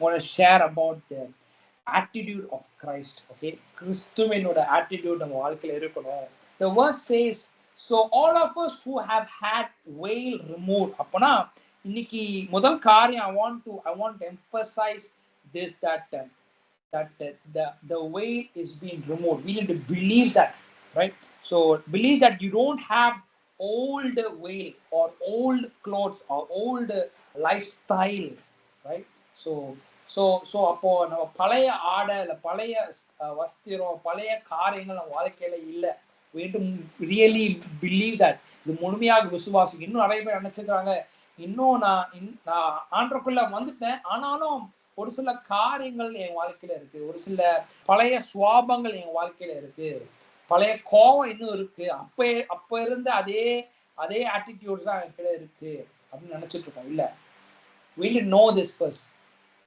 want to share about the attitude of Christ. Okay, கிறிஸ்துவினோட attitude நம்ம வாழ்க்கையில இருக்கணும். The verse says, so all of us who have had veil removed. அப்பனா இன்னைக்கு முதல் காரியம் I want to emphasize this, that the veil is being removed. We need to believe that, right? So believe that you don't have old veil or old clothes or old lifestyle, right? So அப்போ நம்ம பழைய ஆடை இல்லை பழைய வஸ்திரம் பழைய காரியங்கள் நம்ம வாழ்க்கையில இல்லை. we need to really believe that. இது முழுமையாக விசுவாசிக்கும். இன்னும் நிறைய பேர் நினைச்சிருக்காங்க, இன்னும் நான் ஆண்டருக்குள்ள வந்துட்டேன், ஆனாலும் ஒரு சில காரியங்கள் என் வாழ்க்கையில இருக்கு, ஒரு சில பழைய சுவாபங்கள் என் வாழ்க்கையில இருக்கு, பழைய கோபம் இன்னும் இருக்கு, அப்ப இருந்த அதே ஆட்டிடியூட் தான் என்கிட்ட இருக்கு அப்படின்னு நினைச்சிட்டு இருக்கோம். இல்ல, we need to know this first.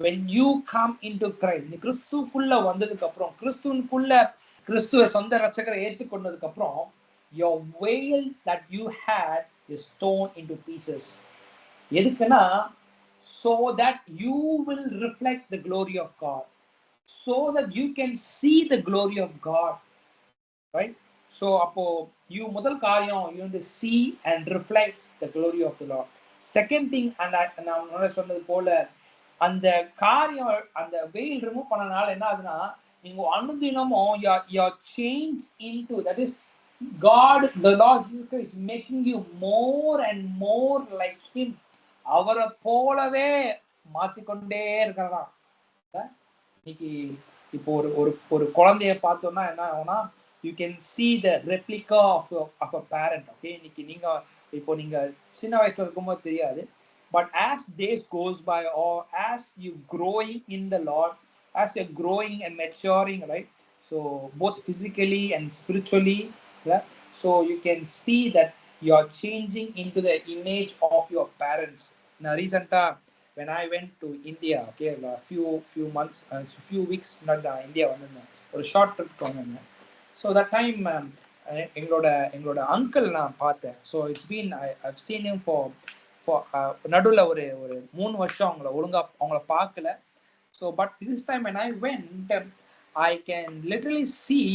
when you come into Christ, நீ கிறிஸ்துக்குள்ள வந்ததுக்கு அப்புறம், கிறிஸ்துவ சொந்த ரட்சகரை ஏற்றுக்கொண்டதுக்கு அப்புறம், your veil that you had is torn into pieces. எதுக்குன்னா, so that you will reflect the glory of God, so that you can see the glory of God, right? So அப்போ முதல் காரியம், you want to see and reflect the glory of the Lord. Second thing, நான் சொன்னது போல, அந்த காரியம், அந்த வெயில் ரிமூவ் பண்ணனால என்ன ஆகுதுன்னா, நீங்க அனுதினமும் you're changed into, that is God, the Lord Jesus Christ is making you more and more like him. அவரை போலவே மாத்திக்கொண்டே இருக்கிறதா. இன்னைக்கு இப்போ ஒரு குழந்தைய பார்த்தோம்னா என்ன ஆகும்னா, you can see the replica of a parent. Okay, இன்னைக்கு நீங்க சின்ன வயசுல இருக்கும்போது தெரியாது, but as days goes by, or as you growing in the Lord, as you're growing and maturing, right? So both physically and spiritually, yeah? So you can see that you're changing into the image of your parents. Now recently when I went to India, okay, a few months, few weeks not India வந்தேன், ஒரு short trip போனேன். So that time எங்களோட uncle நான் பார்த்தேன். So it's been I've seen him for நடுவில் ஒரு 3 வருஷம் அவங்கள பார்க்கல. So but this time when I went, I can literally see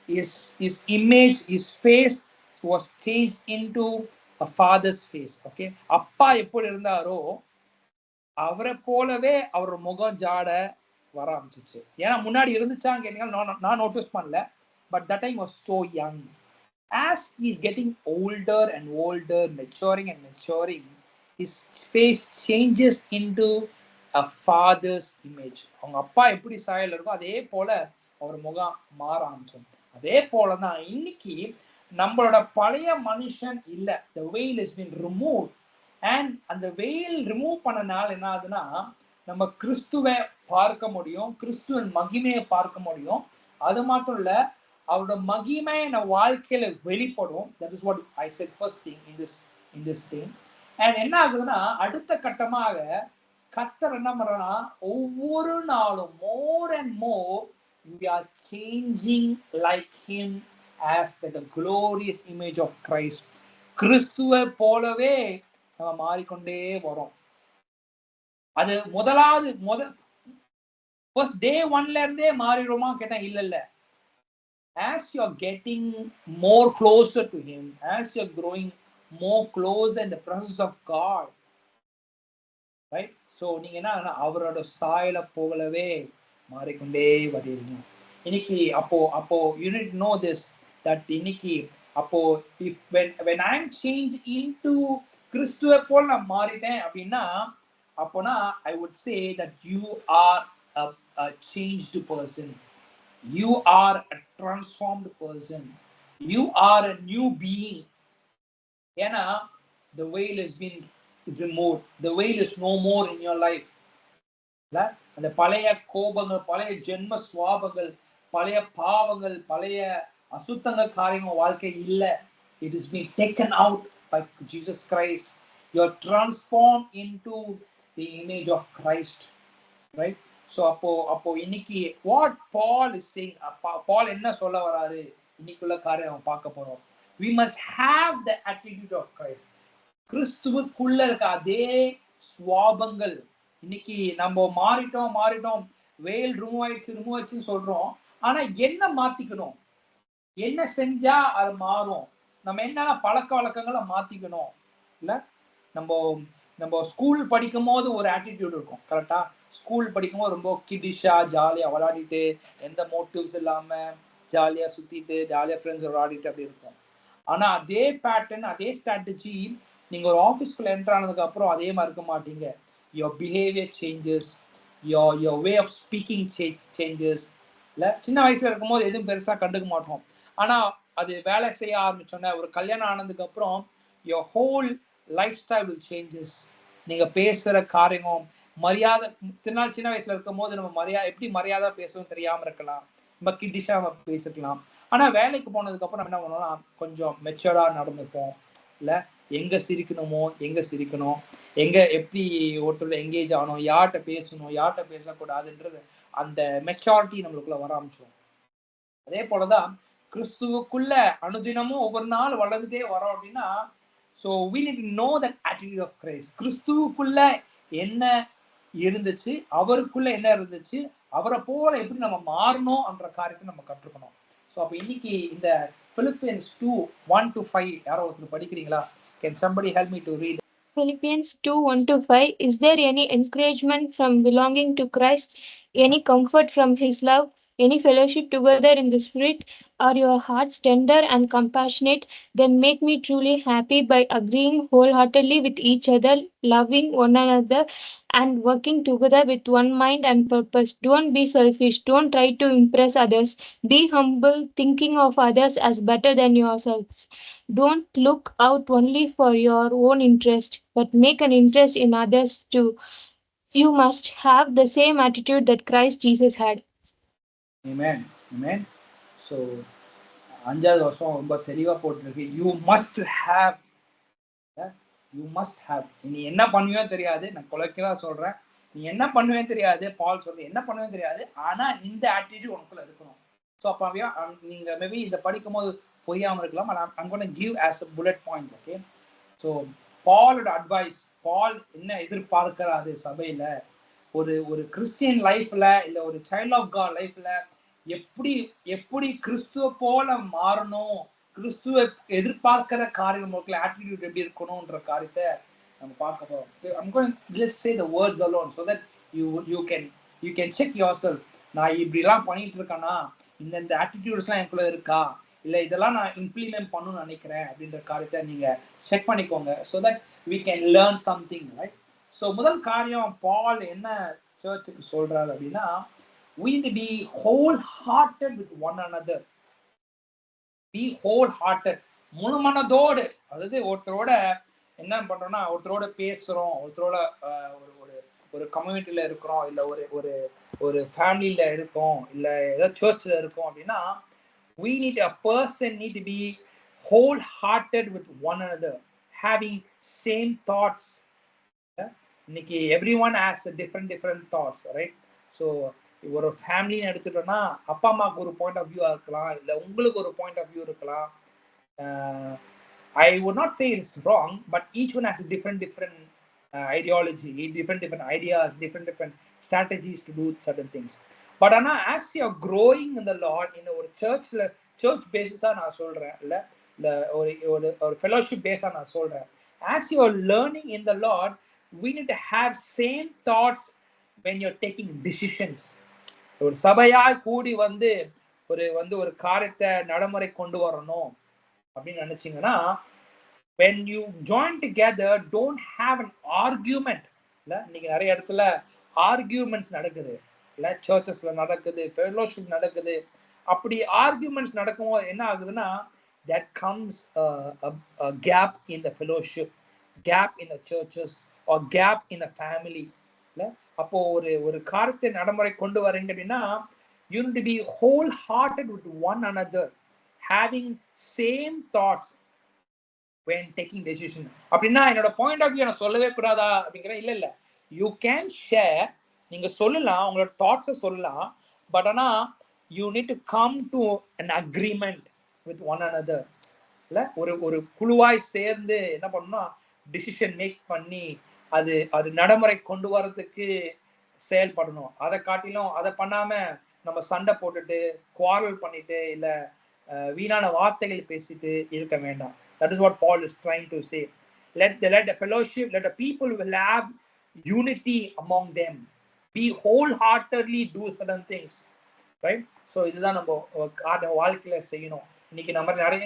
his image, his face was changed into a father's face. Okay, அப்பா எப்படி இருந்தாரோ அவரை போலவே அவர் முகம் ஜாட வர ஆரம்பிச்சிச்சு. ஏன்னா முன்னாடி இருந்துச்சான்னு கேட்டீங்கன்னா நான் நோட்டீஸ் பண்ணல, but that time was so young. As he's getting older and older, maturing and maturing, his face changes into a father's image. அவங்க அப்பா எப்படி சாயல் இருக்கோ அதே போல அவர் முகம் மாற ஆரம்பிச்சோம். அதே போலதான் இன்னைக்கு நம்மளோட பழைய மனுஷன் இல்ல, the veil has been removed. and அந்த வெயில் ரிமூவ் பண்ணனால என்ன ஆகுதுன்னா, நம்ம கிறிஸ்துவை பார்க்க முடியும், கிறிஸ்துவின் மகிமையை பார்க்க முடியும். அது மட்டும் இல்ல, அவரோட மகிமை நம்ம வாழ்க்கையில வெளிப்படும். That is what I said first thing in this thing. and என்ன ஆகுதுன்னா, அடுத்த கட்டமாக கர்த்தர் என்ன பண்றனா, ஒவ்வொரு நாளும் more and more we are changing like him as the glorious image of Christ. கிறிஸ்துவை போலவே நம்ம மாறிக்கொண்டே வரோம். அது ஃபர்ஸ்ட் டே 1ல இருந்தே மாறிடுமா கேட்டா இல்ல. as you are getting more closer to him, as you are growing more closer in the presence of God, right? so நீங்க என்ன அவரோட சாயல போலவே மாறிக்கொண்டே வரீங்க. இன்னைக்கு அப்போ you need to know this, that இன்னைக்கு அப்போ when I'm changed into கிறிஸ்துவை போல நான் மாறிட்டேன் அப்படின்னா, அப்போனா I would say that you are a changed person, you are a transformed person, you are a new being. ஏன்னா the veil has been removed, the veil is no more in your life. அந்த பழைய கோபங்கள், பழைய ஜென்ம சுவாபங்கள், பழைய பாவங்கள், பழைய அசுத்தங்கள் காரியங்கள் வாழ்க்கை இல்ல. it is being taken out by Jesus Christ. You are transformed into the image of Christ, right? so அப்போ இன்னைக்கு what Paul is saying, Paul என்ன சொல்ல வராரு இன்னைக்குள்ள காரியம் பார்க்க போறோம். we must have the attitude of Christ. கிறிஸ்துவுக்குள்ள இருக்க அதே சுவாபங்கள் இன்னைக்கு நம்ம மாறிட்டோம், வெயில் ரிமூவ் ஆயிடுச்சுன்னு சொல்றோம். ஆனா என்ன மாத்திக்கணும், என்ன செஞ்சா அது மாறும், நம்ம என்ன பழக்க வழக்கங்களை மாத்திக்கணும் இல்ல. நம்ம நம்ம ஸ்கூல் படிக்கும் போது ஒரு ஆட்டிடியூட் இருக்கும் கரெக்டா. ஸ்கூல் படிக்கும் போது ரொம்ப கிடிஷா ஜாலியா விளையாடிட்டு, எந்த மோட்டிவ்ஸ் இல்லாம ஜாலியா சுத்திட்டு, ஜாலியா ஃப்ரெண்ட்ஸ் விளையாடிட்டு அப்படி இருக்கும். ஆனா அதே பேட்டர்ன், அதே ஸ்ட்ராட்டஜி நீங்க ஒரு ஆஃபீஸ்க்குள்ள என்டர் ஆனதுக்கு அப்புறம் அதே மாதிரி இருக்க மாட்டீங்க. Your behaviour changes, your way of speaking changes. இல்லை சின்ன வயசுல இருக்கும்போது எதுவும் பெருசா கண்டுக்க மாட்டோம். ஆனா அது வேலை செய்ய ஆரம்பிச்சோன்னே, ஒரு கல்யாணம் ஆனதுக்கு அப்புறம் your whole life style will changes. நீங்க பேசுற காரியம், மரியாதை. சின்ன வயசுல இருக்கும் போது நம்ம எப்படி மரியாதை பேசவும் தெரியாம இருக்கலாம், நம்ம கிட்டிஷா பேசிக்கலாம். ஆனா வேலைக்கு போனதுக்கு அப்புறம் என்ன பண்ணுவோம்னா, கொஞ்சம் மெச்சூர்டா நடந்துப்போம். இல்ல எங்க சிரிக்கணுமோ எங்க சிரிக்கணும், எங்க எப்படி ஒருத்தரோட எங்கேஜ் ஆகணும், யார்கிட்ட பேசணும் யார்கிட்ட பேசக்கூடாதுன்றது அந்த மெச்சூரிட்டி நம்மளுக்குள்ள வர ஆரம்பிச்சிடும். அதே போலதான் கிறிஸ்துவுக்குள்ள அனுதினமும் ஒவ்வொரு நாள் வளர்ந்துட்டே வரோம் அப்படின்னா, so we need to know that attitude of Christ. கிறிஸ்துவுக்குள்ள என்ன இருந்துச்சு, அவருக்குள்ள என்ன இருந்துச்சு, அவரை போல எப்படி நம்ம மாறணும் என்ற காரியத்தை நம்ம கற்றுக்கணும். ஸோ அப்போ இன்னைக்கு இந்த Philippians 2:1-5 யாரோ ஒருத்தர் படிக்கிறீங்களா? Can somebody help me to read? Philippians 2:1-5. Is there any encouragement from belonging to Christ, any comfort from his love, any fellowship together in the Spirit? Are your hearts tender and compassionate? Then make me truly happy by agreeing wholeheartedly with each other, loving one another, and working together with one mind and purpose. Don't be selfish. Don't try to impress others. Be humble, thinking of others as better than yourselves. Don't look out only for your own interest, but make an interest in others too. You must have the same attitude that Christ Jesus had. Amen. Amen. So அஞ்சாவது வருஷம் ரொம்ப தெளிவா போட்டிருக்கு. You must have, you must have. நீ என்ன பண்ணுவே தெரியாது, நான் கொலைக்கலா சொல்றேன். நீ என்ன பண்ணுவே தெரியாது, பால் சொல்றது என்ன பண்ணுவே தெரியாது, ஆனா இந்த ஆட்டிடியூட் உனக்குள்ள இருக்கணும். ஸோ அப்போ நீங்க மேபி இதை படிக்கும் போது புரியாம இருக்கலாம். I'm going to give as a bullet points. Okay. So பாலோட அட்வைஸ், பால் என்ன எதிர்பார்க்கிறாரு சபையில, ஒரு ஒரு கிறிஸ்டியன் லைஃப்ல இல்ல ஒரு சைல்ட் ஆஃப் காட் லைஃப்ல எப்படி எப்படி கிறிஸ்துவ போல மாறணும், கிறிஸ்துவ எதிர்பார்க்கிற காரியம் ஆட்டிடியூட் எப்படி இருக்கணும்ன்ற காரியத்தை நம்ம பார்க்க போறோம். I'm going to just say the words alone so that you can check yourself. நான் இப்படிலாம் பண்ணிட்டு இருக்கேனா, இந்த ஆட்டிடியூட்ஸ்லாம் எனக்குள்ள இருக்கா, இல்லை இதெல்லாம் நான் இம்ப்ளிமெண்ட் பண்ணணும்னு நினைக்கிறேன் அப்படின்ற காரியத்தை நீங்க செக் பண்ணிக்கோங்க. So that we can learn something, right? So முதல் காரியம் பால் என்ன சர்ச்சுக்கு சொல்றாரு அப்படின்னா, we need to be wholehearted with one another. be wholehearted, முழு மனதோடு. அதாவது ஒருத்தரோட என்ன பண்றோம்னா, ஒருத்தரோட பேசுறோம், ஒருத்தரோட ஒரு கம்யூனிட்டியில இருக்கிறோம், இல்லை ஒரு ஒரு ஒரு ஃபேமிலியில இருக்கோம், இல்லை ஏதாவது சர்ச்ல இருக்கோம் அப்படின்னா, we need a person need to be wholehearted with one another, having same thoughts. இன்னைக்கு everyone has a different thoughts, right? So ஒரு ஃபேமிலின்னு எடுத்துட்டோம்னா, அப்பா அம்மாவுக்கு ஒரு பாயிண்ட் ஆஃப் வியூவா இருக்கலாம், இல்லை உங்களுக்கு ஒரு பாயிண்ட் ஆஃப் வியூ இருக்கலாம். I would not say it's wrong, but each one has a different ideology, different ideas, different strategies to do certain things. But as you are growing in the Lord, in ஒரு church basis நான் சொல்றேன், இல்ல ஒரு fellowship base நான் சொல்றேன். As you are learning in the Lord, we need to have same thoughts when you're taking decisions. ஒரு சபையாய் கூடி ஒரு காரியத்தை நடைமுறை கொண்டு வரணும் அப்படின்னு நினைச்சீங்கன்னா, when you join together, don't have an argument. இல்ல இன்னைக்கு நிறைய இடத்துல ஆர்கியூமெண்ட்ஸ் நடக்குது, இல்ல சர்ச்சஸ்ல நடக்குது, ஃபெலோஷிப் நடக்குது. அப்படி ஆர்கியூமெண்ட்ஸ் நடக்கும்போது என்ன ஆகுதுன்னா, that comes a gap in the fellowship, gap in the churches, or gap in the family. இல்ல அப்போ ஒரு காரியத்தை நடைமுறை கொண்டு வரீங்க அப்படின்னா, you need to be wholehearted with one another, having same thoughts when taking decision. அப்படின்னா என்னோட பாயிண்ட் ஆஃப் வியூ நான் சொல்லவே கூடாதா அப்படிங்கிற இல்ல, யூ கேன் ஷேர், நீங்க சொல்லலாம், உங்களோட தாட்ஸை சொல்லலாம். பட் ஆனா you need to come to an agreement with one another. இல்ல ஒரு குழுவாய் சேர்ந்து என்ன பண்ணணும்னா டிசிஷன் மேக் பண்ணி அது அது நடைமுறை கொண்டு வரதுக்கு செயல்படணும். அதை காட்டிலும் அதை பண்ணாம நம்ம சண்டை போட்டுட்டு குவாரல் பண்ணிட்டு இல்ல வீணான வார்த்தைகள் பேசிட்டு இருக்க வேண்டாம். That is what Paul is trying to say. Let the fellowship, let the people will have unity among them. Be wholeheartedly do certain things, right? So இதுதான் நம்ம வாழ்க்கையில செய்யணும். இன்னைக்கு நம்ம நிறைய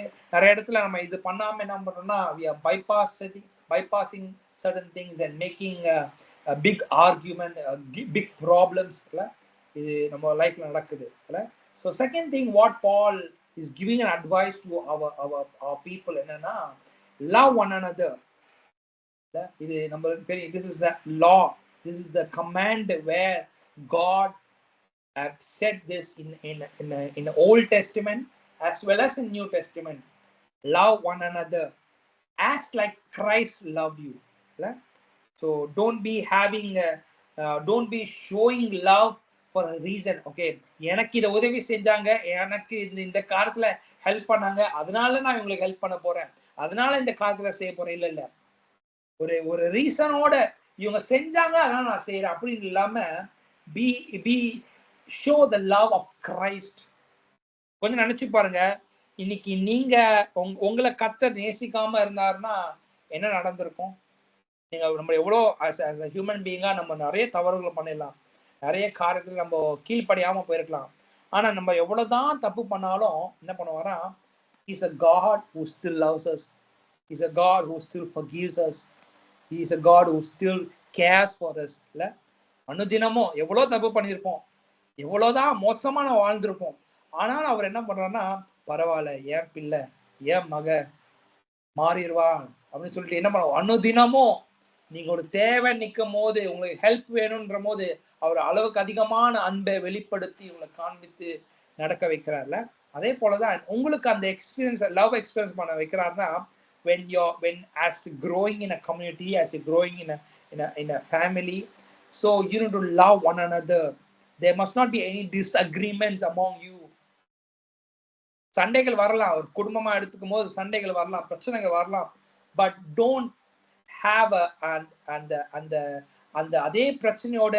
இடத்துல நம்ம இது பண்ணாம என்ன பண்றோம்னா we are bypassing certain things and making a big argument, big problems. இது நம்ம லைஃப்ல நடக்குது. So second thing what Paul is giving an advice to our people என்னன்னா love one another. இது நம்மளுக்கு தெரியும், this is the law, this is the command where God have said this in the Old Testament as well as in New Testament. Love one another as like Christ loved you. So don't be showing love for a reason. Okay, எனக்கு இதை உதவி செஞ்சாங்க, எனக்கு இந்த காலத்துல help பண்ணாங்க, அதனால நான் இவங்களுக்கு ஹெல்ப் பண்ண போறேன், அதனால இந்த காலத்துல செய்ய போறேன். இல்ல ஒரு ரீசனோட இவங்க செஞ்சாங்க அதனால நான் செய்யறேன் அப்படின்னு இல்லாம be show the love of Christ. கொஞ்சம் நினைச்சு பாருங்க, இன்னைக்கு நீங்க உங்களை கர்த்தர் நேசிக்காம இருந்தாருன்னா என்ன நடந்திருக்கும்? நீங்க நம்ம எவ்வளோ as a ஹியூமன் பீயிங்கா நம்ம நிறைய தவறுகளை பண்ணிடலாம், நிறைய காரியத்துல நம்ம கீழ்ப்படியாம போயிருக்கலாம். ஆனா நம்ம எவ்வளவுதான் தப்பு பண்ணாலும் என்ன பண்ணுவாரா, he's a God who still loves us, he's a God who still forgives us, he is a God who still cares for us. இல்ல அனுதினமும் எவ்வளவு தப்பு பண்ணியிருப்போம், எவ்வளவுதான் மோசமா நான் வாழ்ந்திருப்போம், ஆனாலும் அவர் என்ன பண்றாருன்னா பரவாயில்ல, ஏன் பிள்ளை ஏன் மக மாறிடுவான் அப்படின்னு சொல்லிட்டு என்ன பண்ணுவோம், அனுதினமும் நீங்க ஒரு தேவை நிற்கும் போது உங்களுக்கு ஹெல்ப் வேணும்ன்ற போது அவர் அளவுக்கு அதிகமான அன்பை வெளிப்படுத்தி உங்களை காண்பித்து நடக்க வைக்கிறார்ல. அதே போலதான் உங்களுக்கு அந்த எக்ஸ்பீரியன்ஸ், லவ் எக்ஸ்பீரியன்ஸ் பண்ண வைக்கிறாருன்னா when as growing in a community, as you're growing in a family, so you need to love one another. There must not be any disagreements among you. சண்டைகள் வரலாம், ஒரு குடும்பமா எடுத்துக்கும் போது சண்டைகள் வரலாம், பிரச்சனைகள் வரலாம், பட் டோன்ட் ஹாவ் அந்த அதே பிரச்சனையோட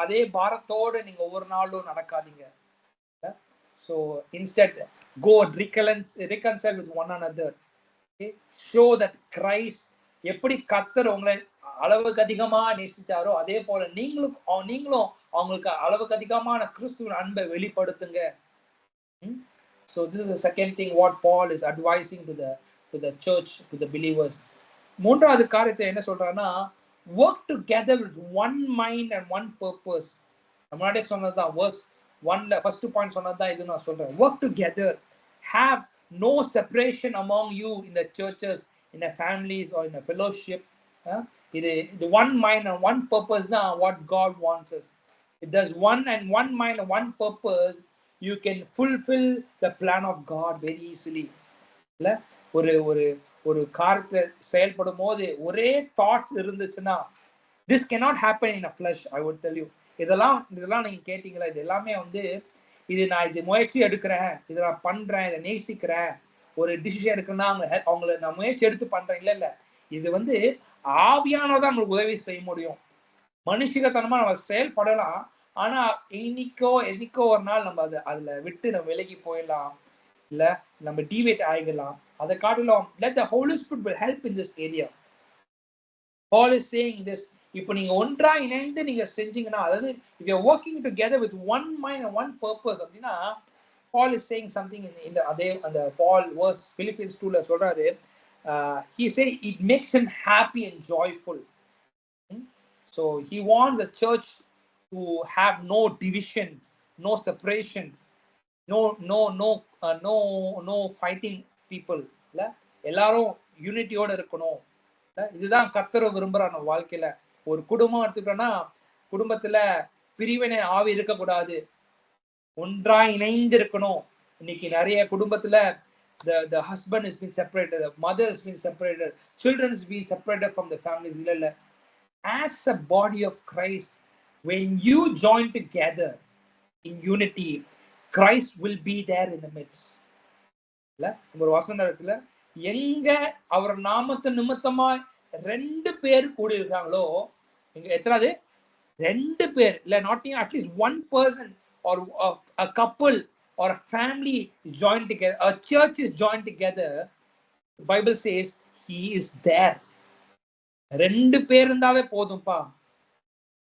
அதே பாரத்தோடு நீங்க ஒவ்வொரு நாளும் நடக்காதீங்க. So instead go reconcile with one another. Okay? Show that Christ எப்படி கர்த்தர் உங்களை அளவுக்கு அதிகமா நேசிச்சாரோ அதே போல நீங்களும் அவங்களுக்கு அளவுக்கு அதிகமான கிறிஸ்துவின் அன்பை வெளிப்படுத்துங்க. So this is the second thing what Paul is advising to the church, to the believers. மூன்றாவது காரியத்தை என்ன சொல்றாருன்னா, work together with one mind and one purpose. முன்னாடியே சொன்னதுதான் verse 1ல first point சொன்னதுதான் இது நான் சொல்றேன். Work together, have no separation among you in the churches, in the families or in the fellowship. The one mind and one purpose தான் what God wants us. If there's one mind and one purpose, you can fulfill the plan of God very easily. இல்ல ஒரு காரியத்தை செயல்படும் போது ஒரே thoughts இருந்துச்சுன்னா this cannot happen in a flesh, I would tell you. இதெல்லாம் நீங்க கேட்டீங்களா, இது எல்லாமே இது நான் இது முயற்சி எடுக்கிறேன், இதை நான் பண்றேன், இதை நேசிக்கிறேன், ஒரு டிசிஷன் எடுக்கணும்னா அவங்களை நான் முயற்சி எடுத்து பண்றேன். இல்ல இது ஆவியானதான் நம்மளுக்கு உதவி செய்ய முடியும். மனுஷத்தனமா நம்ம செயல்படலாம், ஆனா என்னைக்கோ ஒரு நாள் நம்ம அதுல விட்டு நம்ம விலகி போயிடலாம், இல்ல நம்ம டிவேட் ஆகிடலாம். அதை காட்டிலும் let the Holy Spirit will help in this area. Paul is saying this. இப்போ நீங்க ஒன்றா இணைந்து நீங்க செஞ்சீங்கன்னா, அதாவது if you are working together with one mind and one purpose அப்படின்னா, Paul is saying something in the Paul verse Philippians 2ல சொல்றாரு, he say it makes him happy and joyful. So he wants the church to have no division, no separation, no fighting people. இல்ல எல்லாரும் யூனிட்டியோட இருக்கணும். இதுதான் கர்த்தர் விரும்புறார் நம்ம வாழ்க்கையில. ஒரு குடும்பம் எடுத்துக்கிட்டோம்னா குடும்பத்துல பிரிவினை ஆவி இருக்கக்கூடாது, ஒன்றா இணைந்து இருக்கணும். இன்னைக்கு நிறைய குடும்பத்துல the husband has been separated, the mother has been separated, children has been separated from the families. இல்ல as a body of Christ, when you join together in unity, Christ will be there in the midst. இல்ல ஒரு வசனம் இருக்குல்ல, எங்க அவர் நாமத்து நிமித்தமா 2 பேர் கூடி இருக்காங்களோ, இங்க எத்தனாவது? 2 பேர் இல்ல, not even at least one person or a couple or a family joined together, a church is joined together, the Bible says he is there. 2 பேர் இருந்தாவே போதும்பா,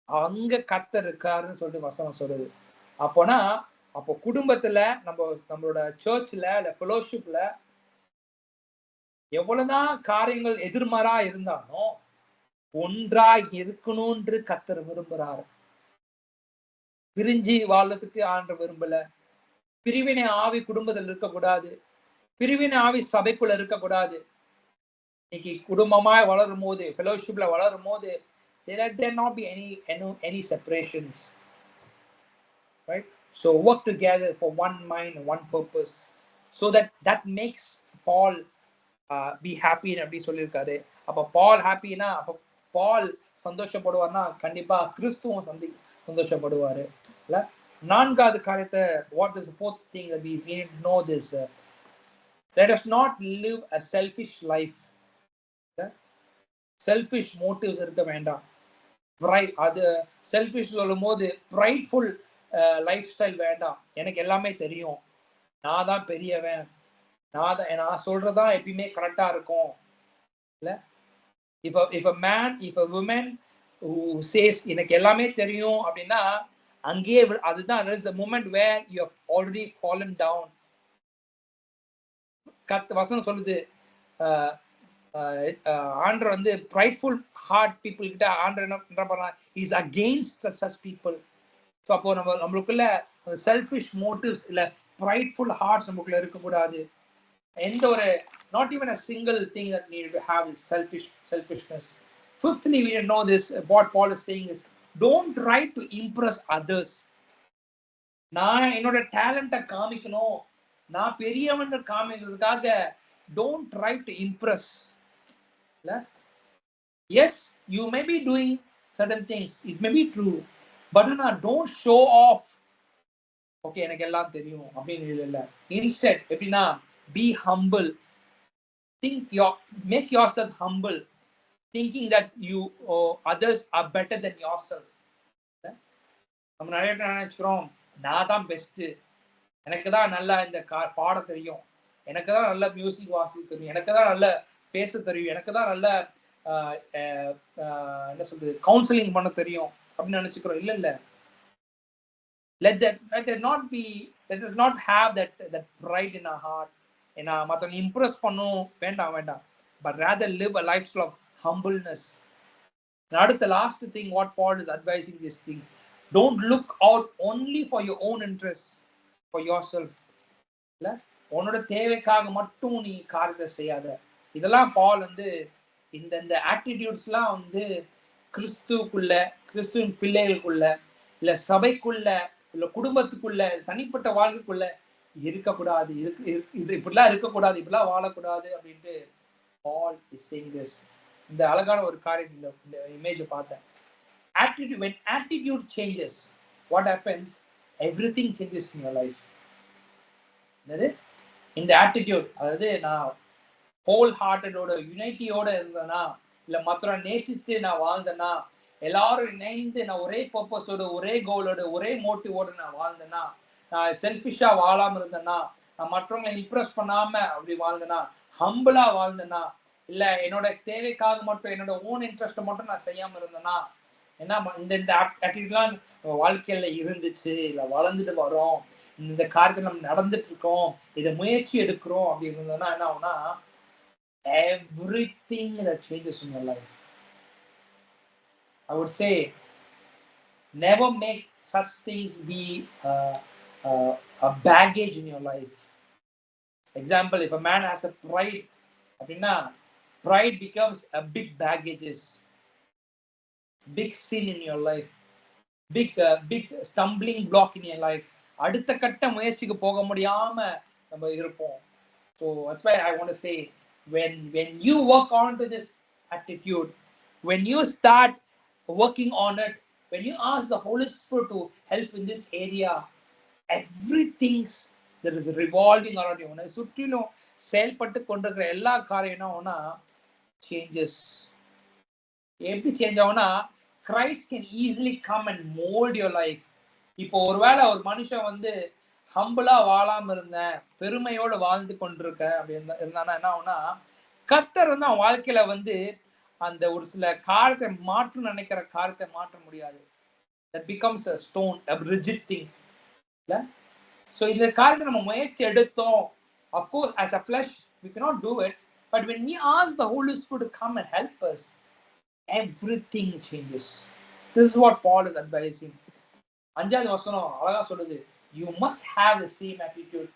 அங்க கர்த்தர் இருக்காருன்னு சொல்லிட்டு வசனம் சொல்லுது. அப்போ குடும்பத்துல நம்மளோட சர்ச்ல இல்ல ஃபெலோஷிப்ல எவ்வளவுதான் காரியங்கள் எதிர்மாறா இருந்தாலும் ஒன்றாய் இருக்கணும்ன்று கர்த்தர் விரும்புறாரு. பிரிஞ்சு வாழ்றதுக்கு ஆண்டவர் விரும்பல. பிரிவினை ஆவி குடும்பத்தில் இருக்கக்கூடாது. பிரிவினை ஆவி சபைக்குள்ள இருக்கக்கூடாது. இன்னைக்கு குடும்பமாய் வளரும் போது, ஃபெலோஷிப்ல வளரும் போது, let there not be any separations, right? So work together for one mind and one purpose, so that makes Paul be happy அப்படி சொல்லியிருக்காரு. அப்ப பால் ஹாப்பினா, அப்ப பால் சந்தோஷப்படுவார்னா கண்டிப்பா கிறிஸ்துவும் சந்தோஷப்படுவாரு. இல்ல, 4வது காரியத்தை, what is the 4th thing that we need to know this, let us not live a selfish life. Selfish motives இருக்க வேண்டாம். அது செல்ஃபிஷ் சொல்லும் போது ப்ரைட்ஃபுல் லைஃப் ஸ்டைல் வேண்டாம். எனக்கு எல்லாமே தெரியும், நான் தான் பெரியவன், நான் சொல்றதான் எப்பயுமே கரெக்டா இருக்கும். இல்ல, if a woman who says எனக்கு எல்லாமே தெரியும் அப்படின்னா, அங்கேயே அதுதான், that is the moment where you have already fallen down. வசனம் சொல்லுது, ஆண்டவர் வந்து prideful heart people கிட்ட ஆண்டவர் என்ன பண்றாங்க, is against such people. So அப்போ நம்மளுக்குள்ள செல்ஃபிஷ் மோட்டிவ்ஸ் இல்ல prideful hearts நமக்குள்ள இருக்கக்கூடாது. எந்த ஒரு, not even a single thing that needed to have is selfishness. Fifthly, we know this, what Paul is saying is, don't try to impress others. நான் என்னோட டேலண்ட்டை காமிக்கணும், நான் பெரியவன் காமிக்கிறதுக்காக don't try to impress. Yes, you may be doing certain things, it may be true, but don't show off. Okay, எனக்கு எல்லாம் தெரியும் அப்படின்னு இல்ல. Instead, எப்படின்னா, be humble. Make yourself humble, thinking that others are better than yourself. நம்ம நிறைய நினைச்சுக்கிறோம், நான் தான் பெஸ்ட், எனக்கு தான் நல்லா இந்த பாட தெரியும், எனக்கு தான் நல்ல மியூசிக் வாசிக்க தெரியும், எனக்கு தான் நல்ல பேச தெரியும், எனக்கு தான் நல்ல என்ன சொல்றது, கவுன்சிலிங் பண்ண தெரியும் அப்படின்னு நினைச்சுக்கிறோம். இல்ல, let us not have that pride in our heart. ஏன்னா மற்றவங்க இம்ப்ரெஸ் பண்ணும் வேண்டாம், but rather live a lifestyle of humbleness. அடுத்த last thing what Paul is advising this thing, don't look out only for your own interest, for yourself. இல்ல, உன்னோட தேவைக்காக மட்டும் நீ காரியத்தை செய்யாத. இதெல்லாம் பால் வந்து இந்த ஆட்டிடியூட்ஸ்லாம் வந்து கிறிஸ்துவுக்குள்ள, கிறிஸ்துவின் பிள்ளைகளுக்குள்ள, இல்ல சபைக்குள்ள, இல்ல குடும்பத்துக்குள்ள, தனிப்பட்ட வாழ்க்கைக்குள்ள இருக்கக்கூடாது. இது இப்படிலாம் இருக்கக்கூடாது, இப்படிலாம் வாழக்கூடாது அப்படின்ட்டு Paul is saying this. இந்த அழகான ஒரு காரியம் இந்த இமேஜை பார்த்தேன். When attitude changes, what happens? Everything changes in your life. இந்த ஆட்டிடியூட், அதாவது நான் ஹோல் ஹார்ட்டடோட யுனைட்டியோட இருந்தேன்னா, இல்ல மற்ற நேசித்து நான் வாழ்ந்தேன்னா, எல்லாரும் இணைந்து நான் ஒரே பர்பஸோட, ஒரே கோலோட, ஒரே மோட்டிவோட நான் வாழ்ந்தேன்னா, நான் செல்ஃபிஷா வாழாம இருந்தேன்னா, நான் மற்றவங்களை இம்ப்ரெஸ் பண்ணாம அப்படி வாழ்ந்தேன்னா, ஹம்பிளா வாழ்ந்தேன்னா, இல்ல என்னோட தேவைக்காக மட்டும், என்னோட ஓன் இன்ட்ரெஸ்ட் மட்டும் நான் செய்யாம இருந்தேன்னா, ஏன்னா இந்த ஆட்டிடியூட்லாம் வாழ்க்கையில இருந்துச்சு, இல்ல வளர்ந்துட்டு வரோம், இந்த காரியத்தை நம்ம நடந்துட்டு இருக்கோம், இதை முயற்சி எடுக்கிறோம் அப்படி இருந்ததுன்னா என்ன ஆகும்னா, everything that changes in your life. I would say, never make such things be a baggage in your life. Example, if a man has a pride, அப்படின்னா pride becomes a big baggages, big sin in your life, big stumbling block in your life. அடுத்த கட்ட முயற்சிக்கு போக முடியாம நம்ம இருப்போம். So that's why I want to say, when you work on to this attitude, when you start working on it, when you ask the Holy Spirit to help in this area, everything that is revolving around you, சுற்றிலும் செயல்பட்டு கொண்டிருக்கிற எல்லா காரியம்னா changes. எப்படி change ஆகும்னா, Christ can easily come and mold your life. இப்போ ஒருவேளை ஒரு மனுஷன் வந்து ஹம்பிளா வாழாம இருந்தேன், பெருமையோட வாழ்ந்து கொண்டிருக்கேன் அப்படின்னு இருந்தானா என்ன ஆகும்னா, கர்த்தர் வந்து அவன் வாழ்க்கையில வந்து அந்த ஒரு சில காரியத்தை மாற்ற நினைக்கிற காரியத்தை மாற்ற முடியாது. That becomes a stone, a rigid thing. இல்ல? So இந்த காரியத்தை நம்ம முயற்சி எடுத்தோம். Of course, as a flesh, we cannot do it. But when we ask the Holy Spirit to come and help us, everything changes. This is what Paul is advising. 5வது வசனம் அழகா சொல்லுது. You must have the same attitude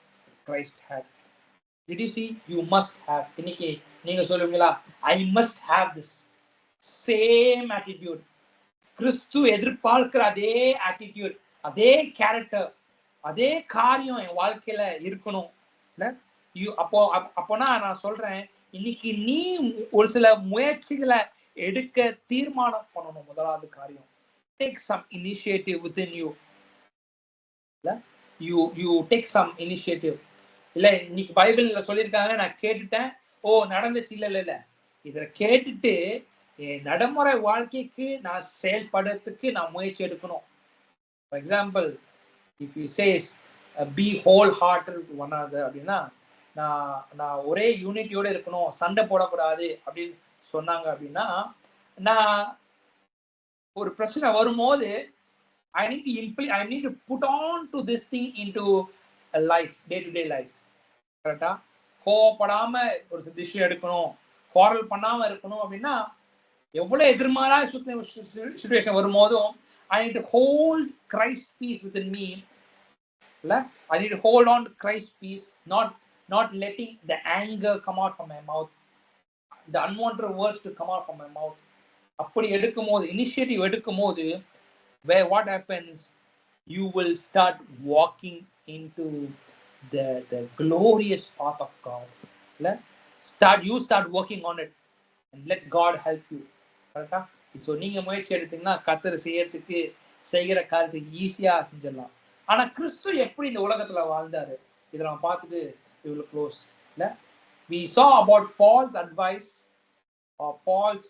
Christ had. Did you see? You must have. இன்னைக்கு நீங்க சொல்லுவீங்களா? I must have this same attitude. கிறிஸ்து எதிர்பார்க்கிற அதே attitude, அதே கேரக்டர், அதே காரியம் என் வாழ்க்கையில இருக்கணும். அப்போனா நான் சொல்றேன், இன்னைக்கு நீ ஒரு சில முயற்சிகளை எடுக்க தீர்மானம் பண்ணணும். முதலாவது காரியம், take some initiative within you. You take some initiative. இல்ல இன்னைக்கு பைபிள்ல சொல்லியிருக்காங்க, நான் கேட்டுட்டேன், ஓ நடந்துச்சு. இல்ல இத கேட்டுட்டு என் நடைமுறை வாழ்க்கைக்கு நான் செயல்படுறதுக்கு நான் முயற்சி எடுக்கணும். For example, if you says be whole hearted one other அப்படின்னா, நான் ஒரே யூனிட்டியோட இருக்கணும், சண்டை போடக்கூடாது அப்படின்னு சொன்னாங்க அப்படின்னா, நான் ஒரு பிரச்சனை வரும்போது I need to put on to this thing into a life, day-to-day life. கரெக்டா? கோவப்படாம ஒரு டிசிஷன் எடுக்கணும், குவாரல் பண்ணாம இருக்கணும் அப்படின்னா, எவ்வளவு எதிர்மாறா சிச்சுவேஷன் வரும்போதும் I need to hold Christ peace within me. I need to hold on to Christ peace, not letting the anger come out from my mouth, the unwanted words to come out from my mouth. அப்படி எடுக்கும் போது, initiative எடுக்கும் போது, where what happens, you will start walking into the glorious path of God. You start working on it and let God help you. கரெக்டா? So நீங்க முயற்சி எடுத்தீங்கன்னா கர்த்தர் செய்கிற காரியத்துக்கு ஈஸியா செஞ்சிடலாம். ஆனா கிறிஸ்து எப்படி இந்த உலகத்துல வாழ்ந்தாரு, இதை நம்ம பார்த்துட்டு we will close. We saw about Paul's advice, Paul's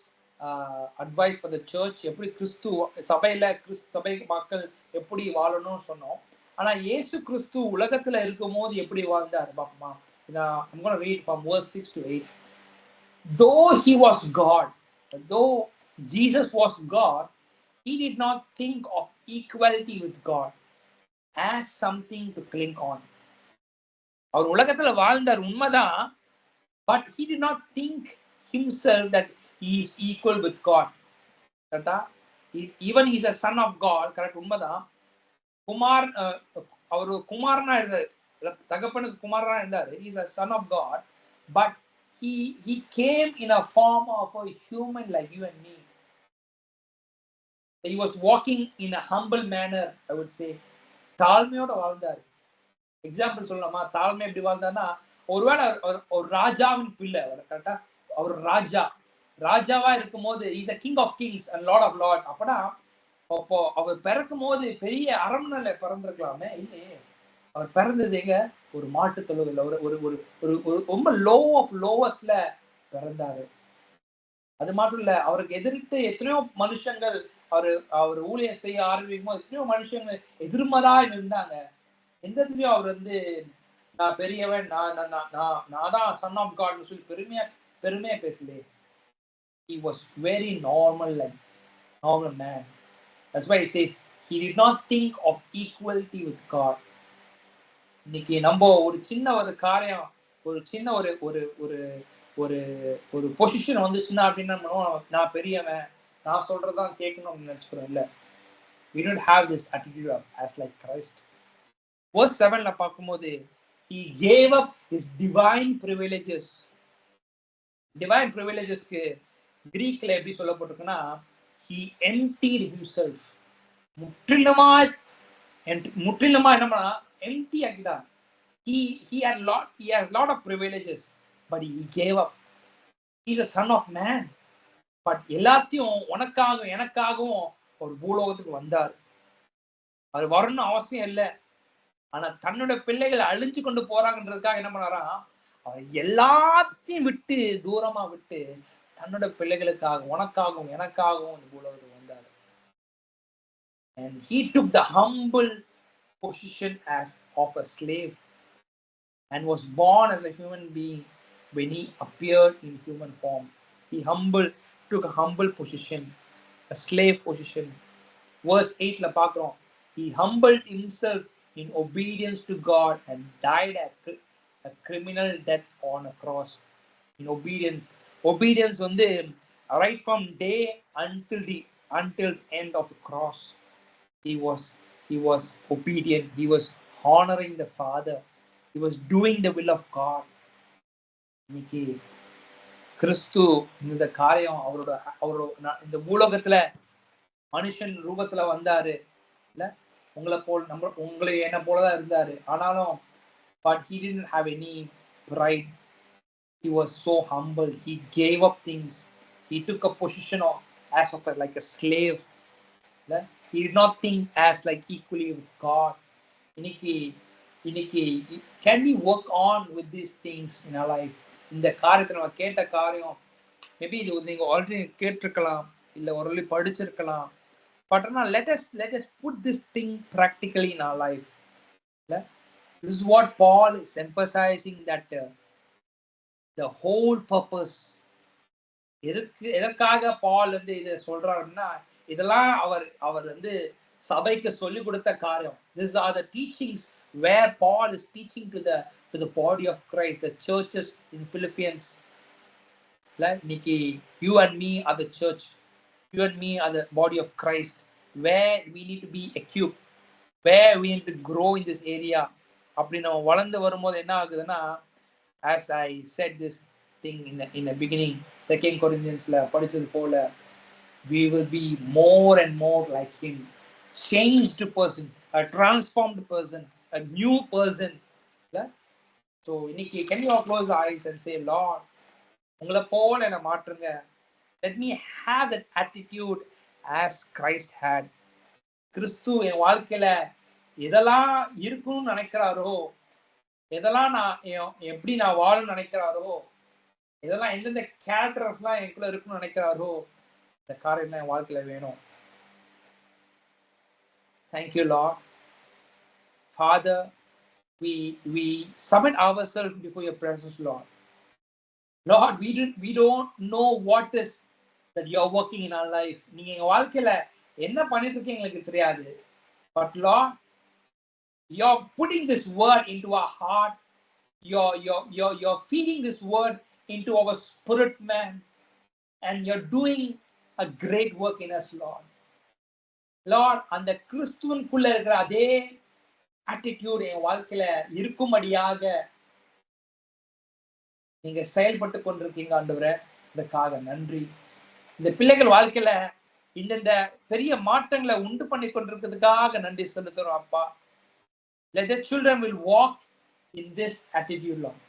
advice for the church, எப்படி கிறிஸ்து சபை மக்கள் எப்படி வாழணும்னு சொன்னோம். ஆனா இயேசு கிறிஸ்து உலகத்துல இருக்கும் போது எப்படி வாழ்ந்தாரு பாப்போமா? I'm going to read from verse 6 to 8. Though he was God, though Jesus was God, he did not think of equality with God as something to cling on. அவர் உலகத்துல வாழ்ந்தார் உண்மைதான், but he did not think himself that he is equal with God. கரெக்டா? Even he is a son of God. Correct, உண்மைதான். அவர் குமாரனா இருந்தார், தகப்பனுக்கு குமாரனா இருந்தார். He is a son of God, but he came in a form of a human like you and me. He was walking in a humble manner, I would say. தாழ்மையோட வாழ்ந்தார். Example சொல்லலாமா? தாழ்மை எப்படி வாழ்ந்தார்னா, ஒருவேளை ஒரு ராஜாவின் பிள்ளை அவர். கரெக்டா? அவர் ராஜாவா இருக்கும் போது is a king of kings and lord of lords. அப்பனா அப்போ அவர் பிறக்கும் போது பெரிய அரண்மனையில பிறந்திருக்கலாமே, இல்லையே. அவர் பிறந்தது எங்க? ஒரு மாட்டு தொழுவில், ஒரு ரொம்ப லோ ஆஃப் லோவஸ்ட்ல பிறந்தாரு. அது மட்டும் இல்ல, அவருக்கு எதிர்த்து எத்தனையோ மனுஷங்கள் அவர் ஊழியம் செய்ய ஆரம்பிக்கும் போது எத்தனையோ மனுஷங்கள் எதிர்மறா இருந்தாங்க. எந்த இடத்துலயும் அவர் வந்து நான் பெரியவன், நான் தான் சன் ஆஃப் காட்னு சொல்லி பெருமையா பேசலையே. He was very normal man. That's why it says he did not think of equality with God. இன்னைக்கு நம்ம ஒரு சின்ன ஒரு காரியம், ஒரு சின்ன ஒரு ஒரு ஒரு ஒரு ஒரு பொசிஷன் வந்துச்சுன்னா அப்படின்னா, நான் பெரியவன், நான் சொல்றதான் கேட்கணும் அப்படின்னு நினைச்சுக்கிறோம். இல்ல, we don't have this attitude as like Christ. Verse 7ல பார்க்கும்போது, he gave up his divine privileges. Divine privilegesக்கு கிரீக்ல எப்படி சொல்லப்பட்டிருக்குன்னா, he emptied himself. முற்றிலுமா என்ன பண்ணா, empty ஆகிட்டான். He had lot of privileges, but he gave up. He's a son of man, but எல்லாத்தையும் உனக்காகவும் எனக்காகவும் ஒரு பூலோகத்துக்கு வந்தார். அது வரணும்னு அவசியம் இல்லை. ஆனா தன்னோட பிள்ளைகள் அழிஞ்சு கொண்டு போறாங்கன்றதுக்காக என்ன பண்ணாரா, அவர் எல்லாத்தையும் விட்டு தூரமா விட்டு தன்னோட பிள்ளைகளுக்காக, உனக்காகவும் எனக்காகவும் இந்த உலகத்துக்கு வந்தார். And he took the humble position as of a slave and was born as a human being when he appeared in human form. He took a humble position, a slave position. Verse 8 பார்க்கிறோம். He humbled himself in obedience to God and died a criminal death on a cross. In obedience. Obedience வந்து right from day until end of the cross. He was obedient. He was honoring the Father. He was doing the will of God. இன்னைக்கு கிறிஸ்து இந்த காரியம் அவரோட இந்த பூலோகத்துல மனுஷன் ரூபத்துல வந்தாரு இல்ல, உங்களை என்ன போலதான் இருந்தாரு. ஆனாலும் but he didn't have any pride. He was so humble. He gave up things. He took a position like a slave. He did not think as like equally with God. இன்னைக்கு can we work on with these things in our life? இந்த காரியத்தை நம்ம கேட்ட காரியம் maybe இது நீங்க already கேட்டிருக்கலாம், இல்ல ஒரு படிச்சிருக்கலாம். But now let us put this thing practically in our life. This is what Paul is emphasizing, that the whole purpose. எதற்காக பால் வந்து இதை சொல்றாருன்னா, இதெல்லாம் அவர் வந்து சபைக்கு சொல்லி கொடுத்த காரியம். These are the teachings where Paul is teaching to the body of Christ, the churches in Philippians. இன்னைக்கு you and me are the church. You and me are the body of Christ, where we need to be equipped, where we need to grow in this area. அப்படி நம்ம வளர்ந்து வரும்போது என்ன ஆகுதுன்னா, as I said this thing in the beginning, 2 Corinthians படிச்சது போல, we will be more and more like him, changed person, a transformed person, a new person. So இன்னைக்கு can you all close your eyes and say, Lord, உங்களை போல என்ன மாற்றுங்க. Let me have that attitude as Christ had. கிறிஸ்து என் வாழ்க்கையில எதெல்லாம் இருக்கணும்னு நினைக்கிறாரோ, எதெல்லாம் எப்படி நான் வாழணும்னு நினைக்கிறாரோ, இதெல்லாம் எந்தெந்த கேரக்டர்ஸ்லாம் எனக்குள்ள இருக்குன்னு நினைக்கிறாரோ, இந்த காரியம் என் வாழ்க்கையில வேணும். Thank you, Lord. Father, we submit ourselves before your presence, Lord. Lord, we don't know what is that you are working in our life. நீங்க எங்க வாழ்க்கையில என்ன பண்ணிட்டு இருக்கீங்க எங்களுக்கு தெரியாது. But Lord, you're putting this word into our heart. You're feeding this word into our spirit, man, and you're doing a great work in us, Lord. Lord, அந்த கிறிஸ்துவுக்குள்ள இருக்கிற அதே attitude என் வாழ்க்கையில இருக்கும்படியாக நீங்க செயல்பட்டு கொண்டிருக்கீங்க ஆண்டவரே. இதற்காக நன்றி. இந்த பிள்ளைகள் வாழ்க்கையில இந்த பெரிய மாற்றங்களை உண்டு பண்ணி கொண்டிருக்கிறதுக்காக நன்றி செலுத்துறோம் அப்பா. Let the children will walk in this attitude, Lord.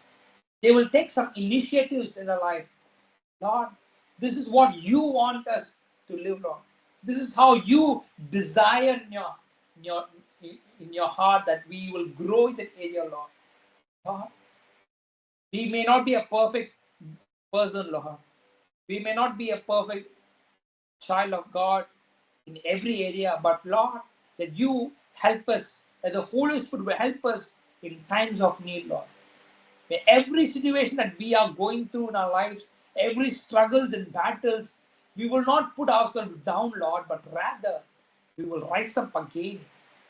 They will take some initiatives in their life. Lord, this is what you want us to live, Lord. This is how you desire in your heart that we will grow in that area, Lord. Lord, we may not be a perfect person, Lord. We may not be a perfect child of God in every area, but Lord, that you help us, that the Holy Spirit will help us in times of need, Lord. May every situation that we are going through in our lives, every struggles and battles, we will not put ourselves down, Lord, but rather we will rise up again,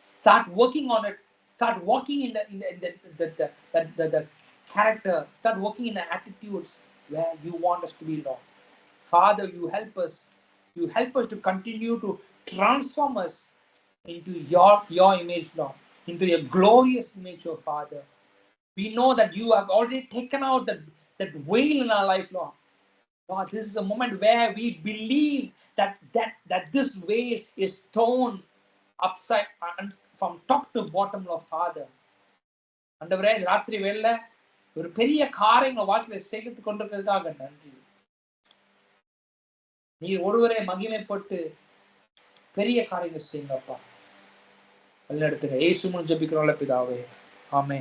start working on it, start walking in the character, start working in the attitudes where you want us to be, Lord. Father, you help us. You help us to continue to transform us into your image, Lord, into your glorious image, oh Father. We know that you have already taken out that veil in our life, Lord. Lord, this is a moment where we believe that this veil is torn upside from top to bottom, Lord Father. ஆண்டவரே, ராத்திரி வேளையில ஒரு பெரிய காரியங்களை வாழ்க்கையில செய்து கொண்டிருக்கிறதுக்காக நன்றி. நீர் ஒருவரை மகிமைப்பட்டு பெரிய காரியங்கள் செய்யுங்கப்பா. வழிநடத்துங்க. இயேசு மூலம் ஜெபிக்கிறோம் பிதாவே. ஆமென்.